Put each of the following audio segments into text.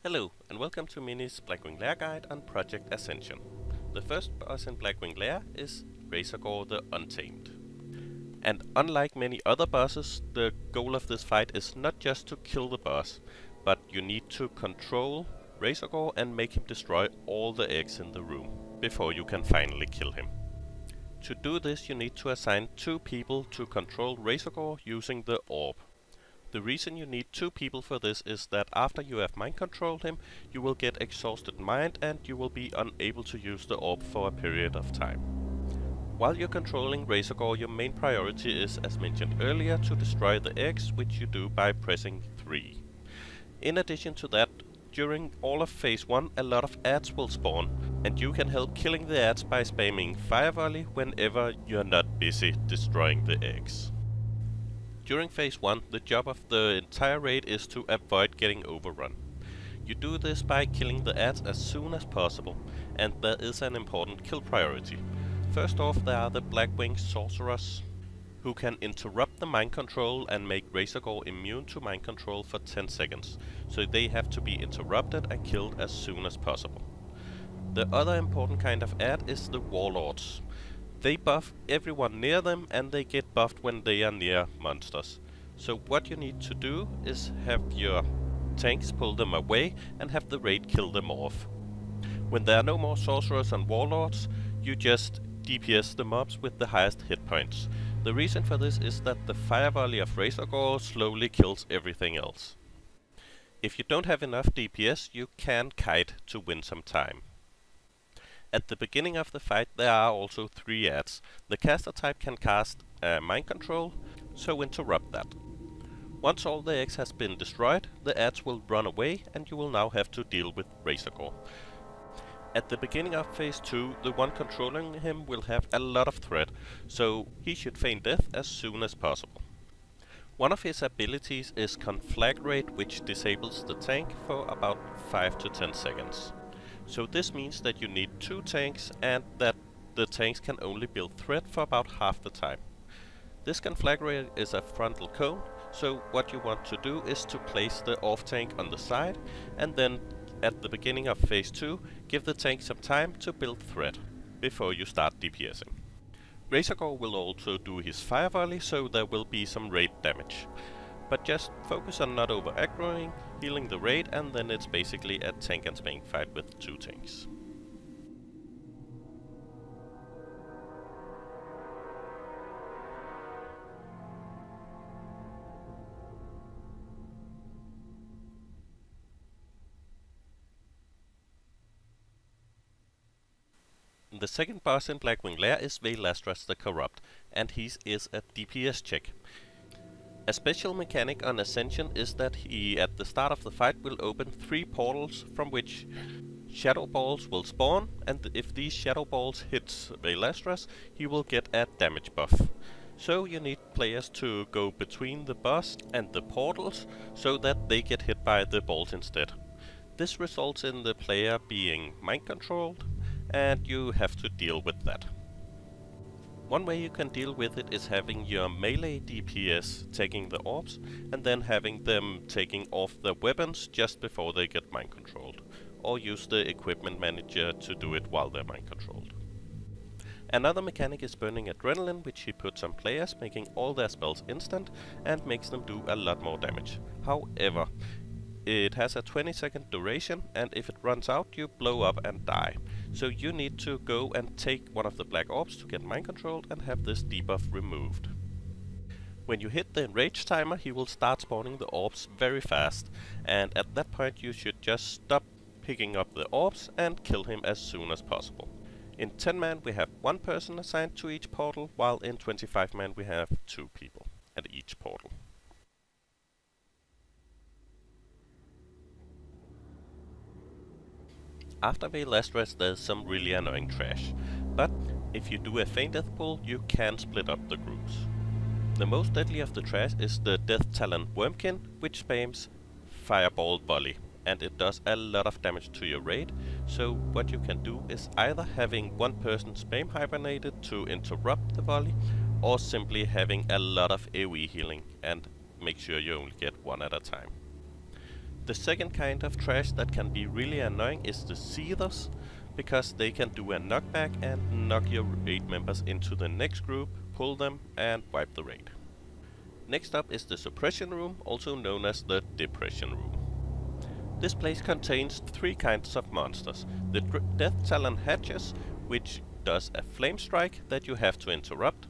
Hello, and welcome to Mini's Blackwing Lair guide on Project Ascension. The first boss in Blackwing Lair is Razorgore the Untamed. And unlike many other bosses, the goal of this fight is not just to kill the boss, but you need to control Razorgore and make him destroy all the eggs in the room, before you can finally kill him. To do this you need to assign 2 people to control Razorgore using the orb. The reason you need 2 people for this is that after you have mind controlled him, you will get exhausted mind and you will be unable to use the orb for a period of time. While you're controlling Razorgore, your main priority is, as mentioned earlier, to destroy the eggs, which you do by pressing 3. In addition to that, during all of phase 1 a lot of ads will spawn, and you can help killing the ads by spamming Fire Volley whenever you're not busy destroying the eggs. During phase 1, the job of the entire raid is to avoid getting overrun. You do this by killing the ads as soon as possible, and there is an important kill priority. First off, there are the Blackwing sorcerers, who can interrupt the mind control and make Razorgore immune to mind control for 10 seconds, so they have to be interrupted and killed as soon as possible. The other important kind of ad is the Warlocks. They buff everyone near them, and they get buffed when they are near monsters. So what you need to do is have your tanks pull them away and have the raid kill them off. When there are no more sorcerers and warlords, you just DPS the mobs with the highest hit points. The reason for this is that the fire volley of Razorgore slowly kills everything else. If you don't have enough DPS, you can kite to win some time. At the beginning of the fight there are also 3 ads. The caster type can cast mind control, so interrupt that. Once all the eggs has been destroyed, the ads will run away and you will now have to deal with Razorgore. At the beginning of phase 2, the one controlling him will have a lot of threat, so he should feign death as soon as possible. One of his abilities is Conflagration, which disables the tank for about 5 to 10 seconds. So this means that you need 2 tanks and that the tanks can only build threat for about half the time. This Conflagration is a frontal cone, so what you want to do is to place the off tank on the side and then at the beginning of phase 2 give the tank some time to build threat before you start DPSing. Razorgore will also do his fire volley, so there will be some raid damage. But just focus on not over aggroing, healing the raid, and then it's basically a tank and spank fight with 2 tanks. The second boss in Blackwing Lair is Veilastras the Corrupt, and he is a DPS check. A special mechanic on Ascension is that he at the start of the fight will open 3 portals from which shadow balls will spawn, and if these shadow balls hits Veilastras, he will get a damage buff. So you need players to go between the boss and the portals so that they get hit by the balls instead. This results in the player being mind controlled, and you have to deal with that. One way you can deal with it is having your melee DPS taking the orbs and then having them taking off their weapons just before they get mind controlled, or use the equipment manager to do it while they're mind controlled. Another mechanic is burning adrenaline, which he puts on players, making all their spells instant and makes them do a lot more damage. However, it has a 20-second duration, and if it runs out you blow up and die. So you need to go and take one of the black orbs to get mind controlled and have this debuff removed. When you hit the enrage timer, he will start spawning the orbs very fast, and at that point you should just stop picking up the orbs and kill him as soon as possible. In 10-man we have 1 person assigned to each portal, while in 25-man we have 2 people at each portal. After Veilastras there's some really annoying trash, but if you do a feint death pull you can split up the groups. The most deadly of the trash is the Death Talent Wormkin, which spams Fireball Volley, and it does a lot of damage to your raid, so what you can do is either having 1 person spam hibernated to interrupt the volley, or simply having a lot of AoE healing and make sure you only get 1 at a time. The second kind of trash that can be really annoying is the Seethers, because they can do a knockback and knock your raid members into the next group, pull them and wipe the raid. Next up is the Suppression Room, also known as the Depression Room. This place contains three kinds of monsters. The Death Talon Hatches, which does a flame strike that you have to interrupt.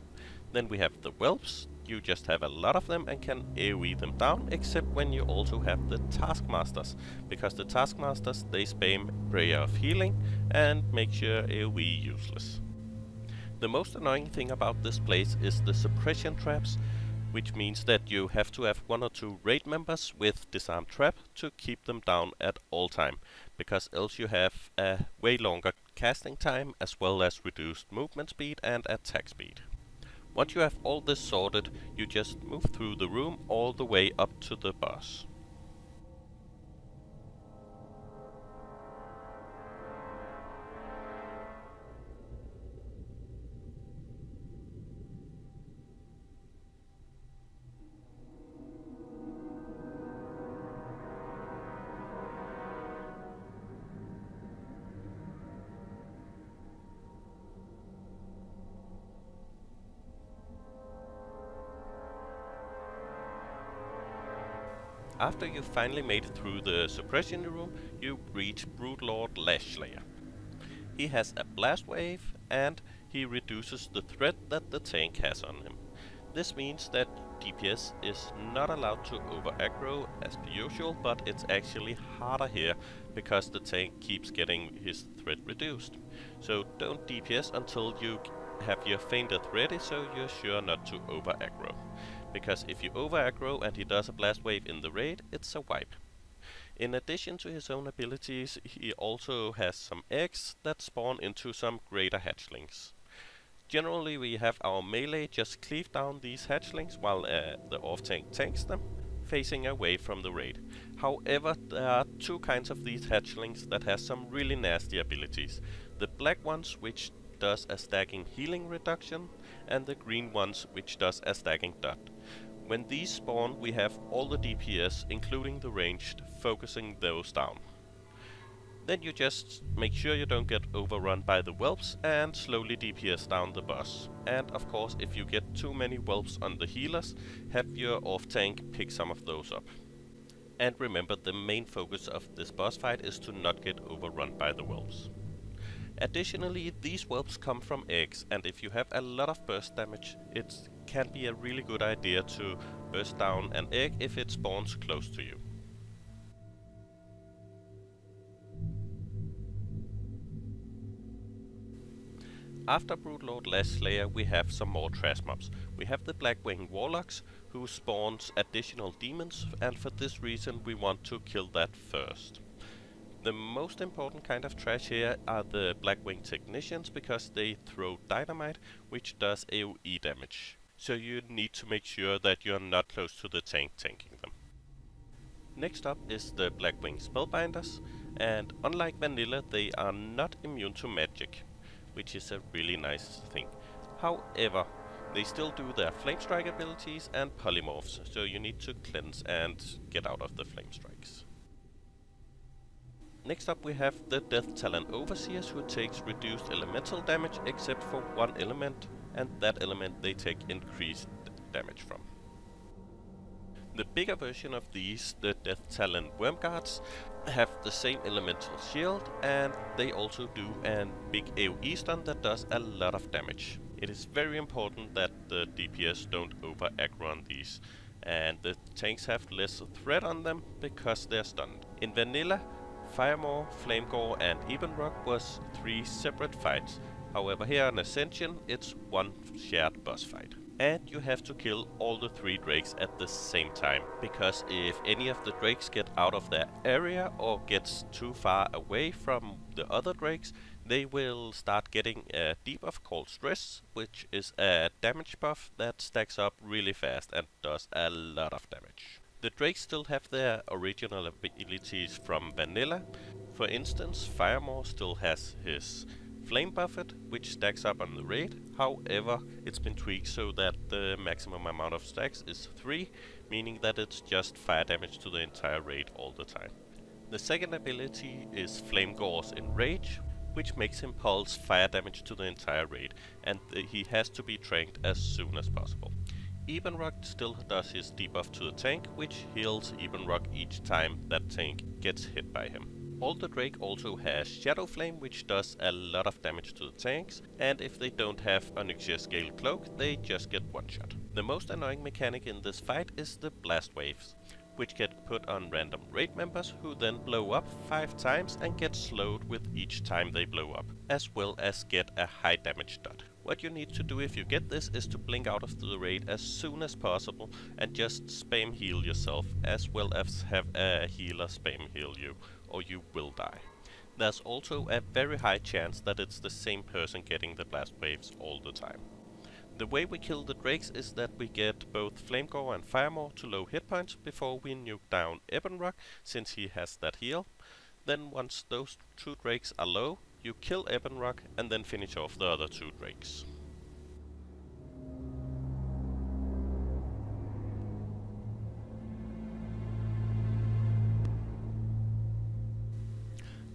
Then we have the Whelps. You just have a lot of them and can AoE them down, except when you also have the Taskmasters, because the Taskmasters, they spam Prayer of Healing and make your AoE useless. The most annoying thing about this place is the suppression traps, which means that you have to have 1 or 2 raid members with disarm trap to keep them down at all time, because else you have a way longer casting time as well as reduced movement speed and attack speed. Once you have all this sorted, you just move through the room all the way up to the boss. After you finally made it through the Suppression Room, you reach Broodlord Lair. He has a blast wave and he reduces the threat that the tank has on him. This means that DPS is not allowed to over aggro as per usual, but it's actually harder here because the tank keeps getting his threat reduced. So don't DPS until you have your Feign Death ready, so you're sure not to over aggro. Because if you over aggro and he does a blast wave in the raid, it's a wipe. In addition to his own abilities, he also has some eggs that spawn into some greater hatchlings. Generally we have our melee just cleave down these hatchlings while the off-tank tanks them, facing away from the raid. However, there are 2 kinds of these hatchlings that has some really nasty abilities. The black ones, which does a stacking healing reduction, and the green ones, which does a stacking dot. When these spawn, we have all the DPS, including the ranged, focusing those down. Then you just make sure you don't get overrun by the whelps and slowly DPS down the boss. And of course, if you get too many whelps on the healers, have your off tank pick some of those up. And remember, the main focus of this boss fight is to not get overrun by the whelps. Additionally, these whelps come from eggs, and if you have a lot of burst damage, it can be a really good idea to burst down an egg if it spawns close to you. After Broodlord Lair, we have some more trash mobs. We have the Blackwing Warlocks, who spawns additional demons, and for this reason we want to kill that first. The most important kind of trash here are the Blackwing Technicians, because they throw dynamite, which does AoE damage. So you need to make sure that you're not close to the tank tanking them. Next up is the Blackwing Spellbinders, and unlike vanilla, they are not immune to magic, which is a really nice thing. However, they still do their flame strike abilities and polymorphs, so you need to cleanse and get out of the flame strikes. Next up we have the Death Talon Overseers, who takes reduced elemental damage except for 1 element, and that element they take increased damage from. The bigger version of these, the Death Talon Wormguards, have the same elemental shield, and they also do a big AoE stun that does a lot of damage. It is very important that the DPS don't over aggro on these, and the tanks have less threat on them because they're stunned. In vanilla, Firemaw, Flamegore and Ebenrock was 3 separate fights. However, here on Ascension it's 1 shared boss fight. And you have to kill all the 3 drakes at the same time, because if any of the drakes get out of their area or gets too far away from the other drakes, they will start getting a debuff called Stress, which is a damage buff that stacks up really fast and does a lot of damage. The drakes still have their original abilities from vanilla. For instance, Firemaw still has his flame buffet, which stacks up on the raid. However, it's been tweaked so that the maximum amount of stacks is 3, meaning that it's just fire damage to the entire raid all the time. The second ability is Flame Gores in Rage, which makes him pulse fire damage to the entire raid, and he has to be tranked as soon as possible. Ebenrock still does his debuff to the tank, which heals Ebenrock each time that tank gets hit by him. Alder Drake also has Shadow Flame, which does a lot of damage to the tanks, and if they don't have Onyxia Scale Cloak, they just get one shot. The most annoying mechanic in this fight is the Blast Waves, which get put on random raid members who then blow up 5 times and get slowed with each time they blow up, as well as get a high damage dot. What you need to do if you get this is to blink out of the raid as soon as possible and just spam heal yourself, as well as have a healer spam heal you, or you will die. There's also a very high chance that it's the same person getting the blast waves all the time. The way we kill the drakes is that we get both Flamegore and Firemaw to low hit points before we nuke down Ebenrock, since he has that heal. Then once those 2 drakes are low, you kill Ebenrock and then finish off the other 2 drakes.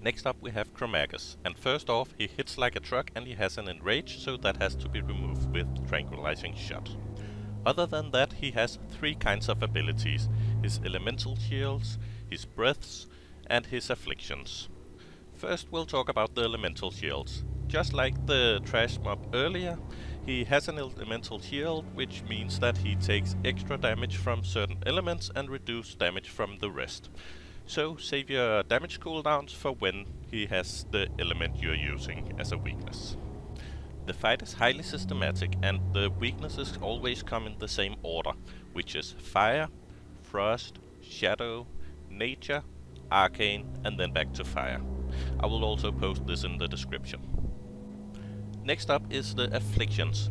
Next up we have Chromagus, and first off he hits like a truck and he has an enrage, so that has to be removed with Tranquilizing Shot. Other than that, he has 3 kinds of abilities: his elemental shields, his breaths, and his afflictions. First we'll talk about the elemental shields. Just like the trash mob earlier, he has an elemental shield, which means that he takes extra damage from certain elements and reduced damage from the rest. So save your damage cooldowns for when he has the element you're using as a weakness. The fight is highly systematic, and the weaknesses always come in the same order, which is Fire, Frost, Shadow, Nature, Arcane, and then back to Fire. I will also post this in the description. Next up is the Afflictions.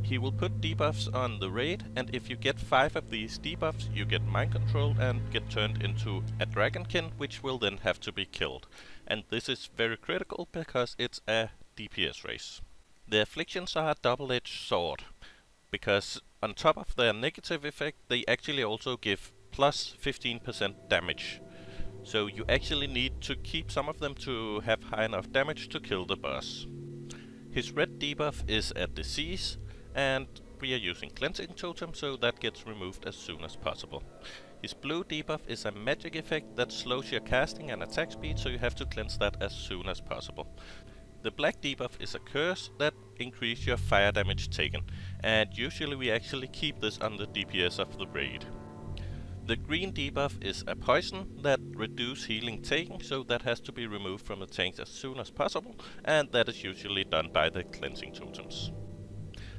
He will put debuffs on the raid, and if you get 5 of these debuffs, you get mind controlled and get turned into a dragonkin, which will then have to be killed. And this is very critical because it's a DPS race. The Afflictions are a double-edged sword, because on top of their negative effect, they actually also give plus 15% damage. So you actually need to keep some of them to have high enough damage to kill the boss. His red debuff is a disease, and we are using Cleansing Totem, so that gets removed as soon as possible. His blue debuff is a magic effect that slows your casting and attack speed, so you have to cleanse that as soon as possible. The black debuff is a curse that increases your fire damage taken, and usually we actually keep this on the DPS of the raid. The green debuff is a poison that reduces healing taken, so that has to be removed from the tanks as soon as possible, and that is usually done by the Cleansing Totems.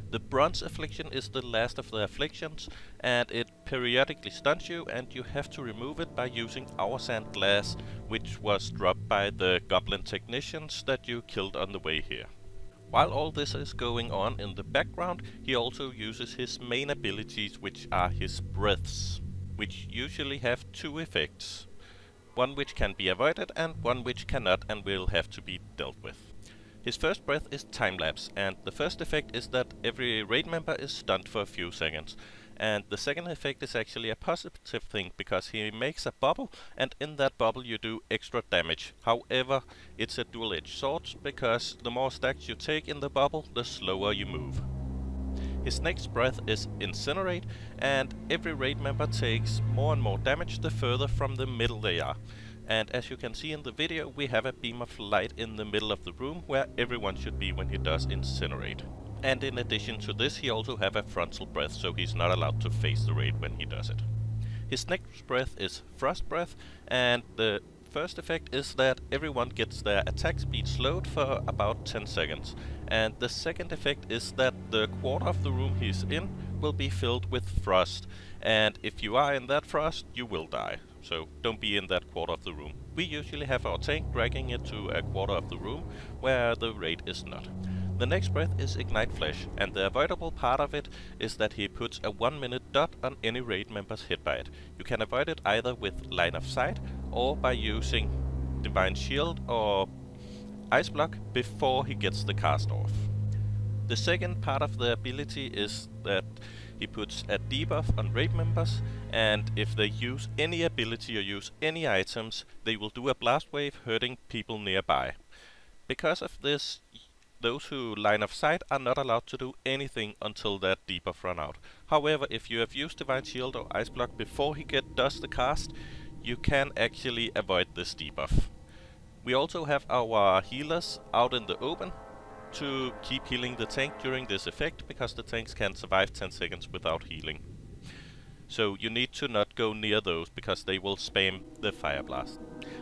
The bronze affliction is the last of the afflictions, and it periodically stuns you, and you have to remove it by using Our Sand Glass, which was dropped by the goblin technicians that you killed on the way here. While all this is going on in the background, he also uses his main abilities, which are his breaths, which usually have 2 effects. One which can be avoided and one which cannot and will have to be dealt with. His first breath is Time Lapse, and the first effect is that every raid member is stunned for a few seconds. And the second effect is actually a positive thing, because he makes a bubble, and in that bubble you do extra damage. However, it's a dual-edged sword, because the more stacks you take in the bubble, the slower you move. His next breath is Incinerate, and every raid member takes more and more damage the further from the middle they are. And as you can see in the video, we have a beam of light in the middle of the room where everyone should be when he does Incinerate. And in addition to this, he also have a frontal breath, so he's not allowed to face the raid when he does it. His next breath is Frost Breath, and the first effect is that everyone gets their attack speed slowed for about 10 seconds. And the second effect is that the quarter of the room he's in will be filled with frost, and if you are in that frost, you will die. So don't be in that quarter of the room. We usually have our tank dragging it to a quarter of the room where the raid is not. The next breath is Ignite Flesh, and the avoidable part of it is that he puts a 1-minute dot on any raid members hit by it. You can avoid it either with Line of Sight or by using Divine Shield or ice block before he gets the cast off. The second part of the ability is that he puts a debuff on raid members, and if they use any ability or use any items, they will do a blast wave hurting people nearby. Because of this, those who line of sight are not allowed to do anything until that debuff run out. However, if you have used Divine Shield or Ice Block before he does the cast, you can actually avoid this debuff. We also have our healers out in the open to keep healing the tank during this effect, because the tanks can survive 10 seconds without healing. So you need to not go near those, because they will spam the Fire Blast.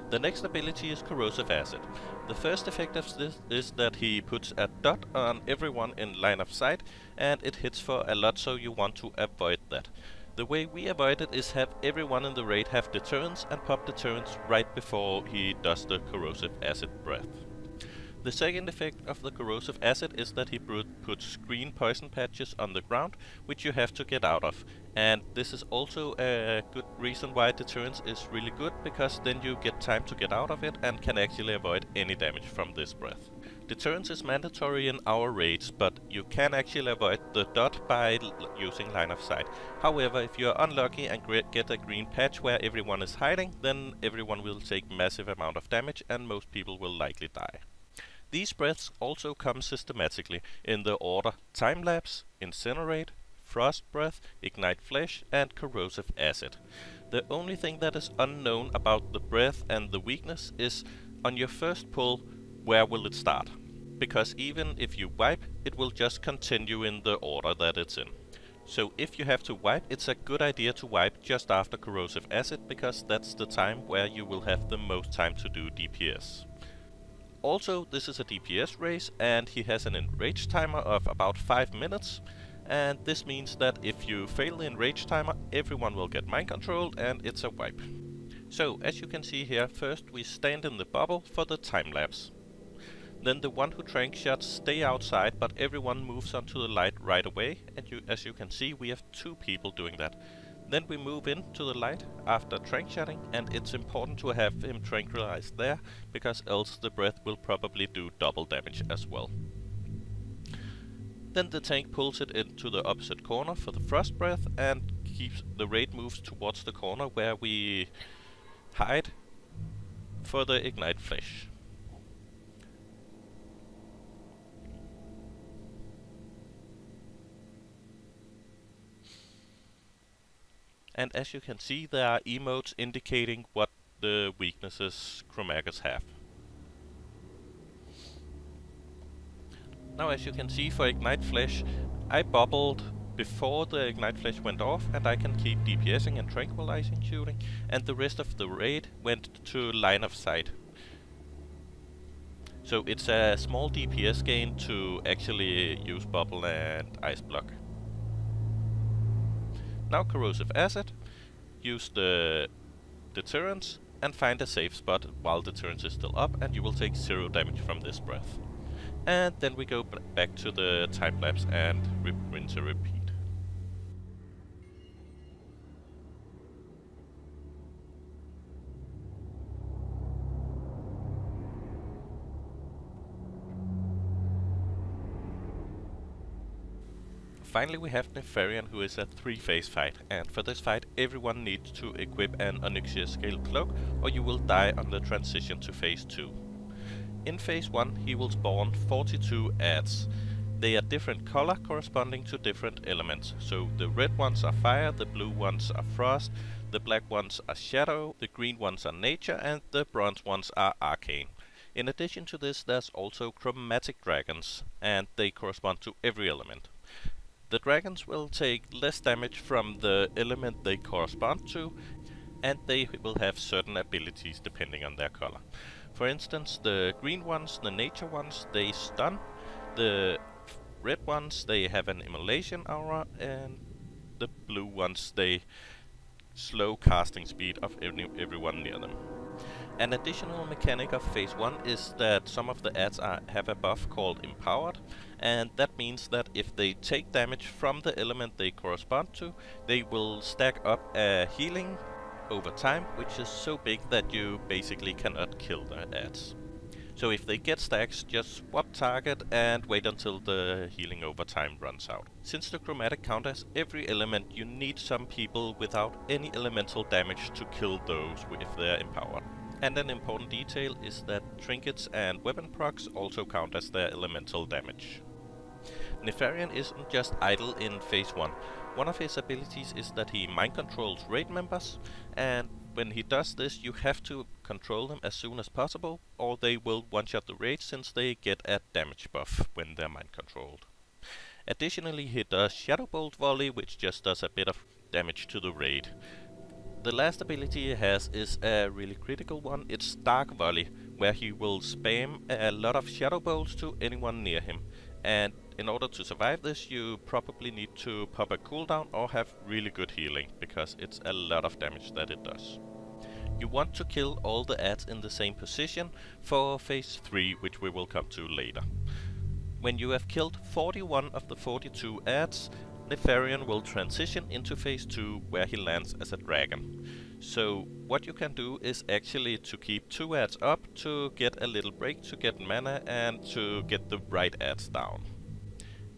The next ability is Corrosive Acid. The first effect of this is that he puts a dot on everyone in line of sight, and it hits for a lot, so you want to avoid that. The way we avoid it is have everyone in the raid have deterrence and pop deterrence right before he does the Corrosive Acid breath. The second effect of the Corrosive Acid is that he puts green poison patches on the ground, which you have to get out of. And this is also a good reason why deterrence is really good, because then you get time to get out of it and can actually avoid any damage from this breath. Deterrence is mandatory in our raids, but you can actually avoid the dot by using line of sight. However, if you are unlucky and get a green patch where everyone is hiding, then everyone will take massive amount of damage and most people will likely die. These breaths also come systematically in the order Time Lapse, Incinerate, Frost Breath, Ignite Flesh, and Corrosive Acid. The only thing that is unknown about the breath and the weakness is on your first pull, where will it start? Because even if you wipe, it will just continue in the order that it's in. So if you have to wipe, it's a good idea to wipe just after Corrosive Acid, because that's the time where you will have the most time to do DPS. Also, this is a DPS race, and he has an enrage timer of about 5 minutes, and this means that if you fail the enrage timer, everyone will get mind controlled and it's a wipe. So, as you can see here, first we stand in the bubble for the time lapse. Then the one who trank shots stay outside, but everyone moves onto the light right away, and as you can see, we have 2 people doing that. Then we move into the light after trank shotting, and it's important to have him tranquilized there, because else the breath will probably do double damage as well. Then the tank pulls it into the opposite corner for the frost breath, and keeps the raid moves towards the corner where we hide for the ignite flesh. And as you can see, there are emotes indicating what the weaknesses Chromagus have. Now, as you can see, for Ignite Flesh, I bubbled before the Ignite Flesh went off, and I can keep DPSing and tranquilizing shooting, and the rest of the raid went to line of sight. So it's a small DPS gain to actually use bubble and ice block. Now Corrosive Acid, use the deterrence and find a safe spot while deterrence is still up, and you will take 0 damage from this breath. And then we go back to the time lapse and rinse and repeat. Finally, we have Nefarian, who is a 3-phase fight, and for this fight everyone needs to equip an Onyxia Scale Cloak, or you will die on the transition to phase 2. In phase 1 he will spawn 42 adds. They are different color corresponding to different elements, so the red ones are fire, the blue ones are frost, the black ones are shadow, the green ones are nature, and the bronze ones are arcane. In addition to this, there's also chromatic dragons, and they correspond to every element. The dragons will take less damage from the element they correspond to, and they will have certain abilities depending on their color. For instance, the green ones, the nature ones, they stun. The red ones, they have an immolation aura, and the blue ones, they slow casting speed of everyone near them. An additional mechanic of phase 1 is that some of the adds have a buff called Empowered, and that means that if they take damage from the element they correspond to, they will stack up a healing over time, which is so big that you basically cannot kill the adds. So if they get stacks, just swap target and wait until the healing over time runs out. Since the chromatic counters every element, you need some people without any elemental damage to kill those if they're empowered. And an important detail is that trinkets and weapon procs also count as their elemental damage. Nefarian isn't just idle in phase 1. One of his abilities is that he mind controls raid members, and when he does this you have to control them as soon as possible, or they will one-shot the raid since they get a damage buff when they're mind controlled. Additionally, he does Shadow Bolt Volley, which just does a bit of damage to the raid. The last ability he has is a really critical one. It's Dark Volley, where he will spam a lot of Shadow Bolts to anyone near him. And in order to survive this, you probably need to pop a cooldown or have really good healing, because it's a lot of damage that it does. You want to kill all the adds in the same position for phase 3, which we will come to later. When you have killed 41 of the 42 adds, Nefarian will transition into phase 2, where he lands as a dragon. So what you can do is actually to keep 2 adds up to get a little break to get mana and to get the right adds down.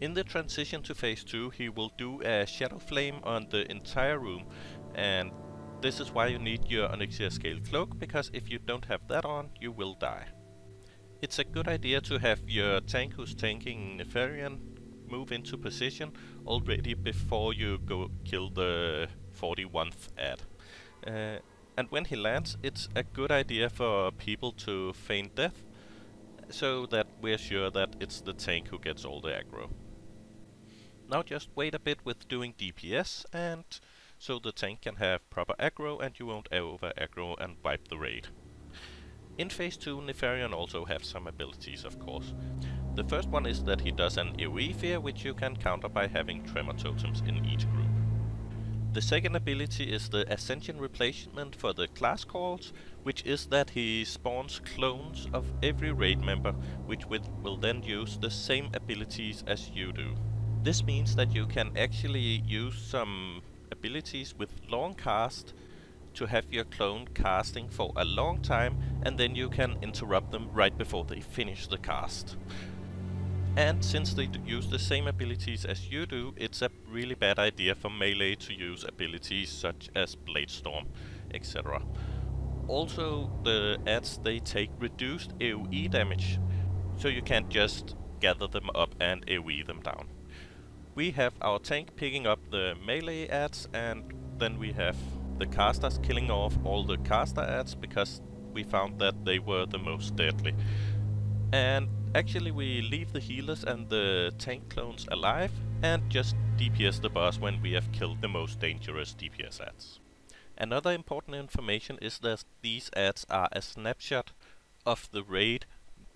In the transition to phase 2 he will do a Shadow Flame on the entire room, and this is why you need your Onyxia Scale Cloak, because if you don't have that on you will die. It's a good idea to have your tank who's tanking Nefarian move into position already before you go kill the 41th ad. And when he lands, it's a good idea for people to feign death, so that we're sure that it's the tank who gets all the aggro. Now just wait a bit with doing DPS, and so the tank can have proper aggro and you won't over aggro and wipe the raid. In phase 2 Nefarian also have some abilities, of course. The first one is that he does an AoE fear, which you can counter by having tremor totems in each group. The second ability is the ascension replacement for the class calls, which is that he spawns clones of every raid member, which will then use the same abilities as you do. This means that you can actually use some abilities with long cast to have your clone casting for a long time, and then you can interrupt them right before they finish the cast. And since they use the same abilities as you do, it's a really bad idea for melee to use abilities such as Blade Storm, etc. Also, the adds they take reduced AoE damage, so you can't just gather them up and AoE them down. We have our tank picking up the melee adds, and then we have the casters killing off all the caster adds, because we found that they were the most deadly. And actually we leave the healers and the tank clones alive and just DPS the boss when we have killed the most dangerous DPS adds. Another important information is that these adds are a snapshot of the raid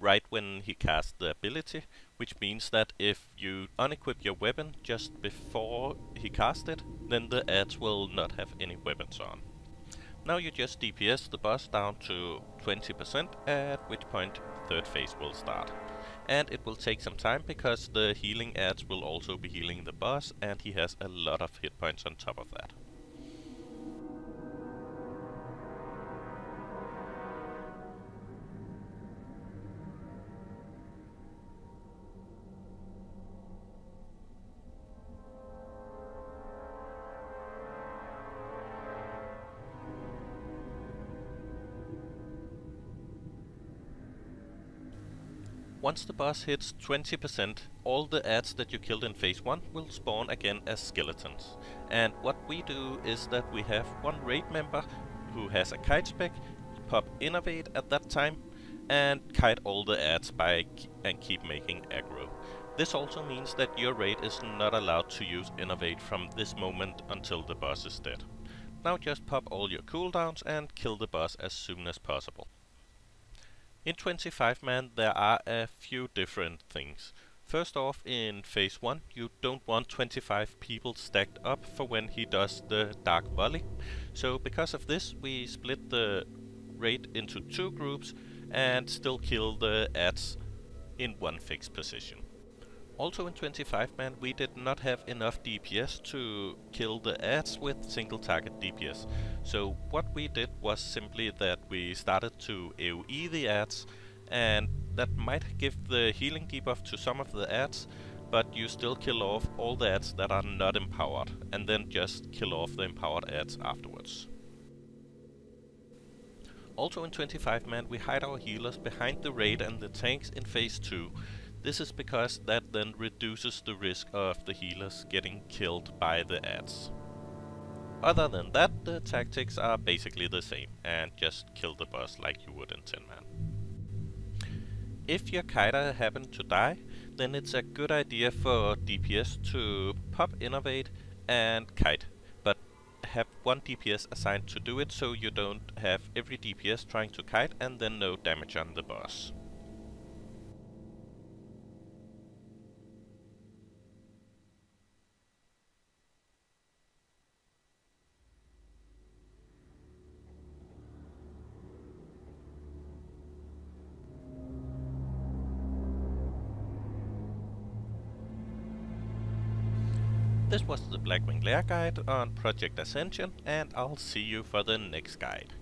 right when he casts the ability, which means that if you unequip your weapon just before he casts it, then the adds will not have any weapons on. Now you just DPS the boss down to 20%, at which point third phase will start. And it will take some time because the healing adds will also be healing the boss, and he has a lot of hit points on top of that. Once the boss hits 20%, all the adds that you killed in phase 1 will spawn again as skeletons. And what we do is that we have one raid member who has a kite spec, pop Innovate at that time, and kite all the adds and keep making aggro. This also means that your raid is not allowed to use Innovate from this moment until the boss is dead. Now just pop all your cooldowns and kill the boss as soon as possible. In 25-man there are a few different things. First off, in phase 1 you don't want 25 people stacked up for when he does the Dark Volley. So because of this we split the raid into 2 groups and still kill the adds in one fixed position. Also in 25-man we did not have enough DPS to kill the adds with single target DPS. So what we did was simply that we started to AoE the adds and that might give the healing debuff to some of the ads, but you still kill off all the ads that are not empowered, and then just kill off the empowered ads afterwards. Also in 25-man we hide our healers behind the raid and the tanks in phase 2. This is because that then reduces the risk of the healers getting killed by the ads. Other than that, the tactics are basically the same, and just kill the boss like you would in 10-man. If your kiter happen to die, then it's a good idea for DPS to pop Innervate and kite, but have one DPS assigned to do it so you don't have every DPS trying to kite and then no damage on the boss. This was the Blackwing Lair guide on Project Ascension, and I'll see you for the next guide.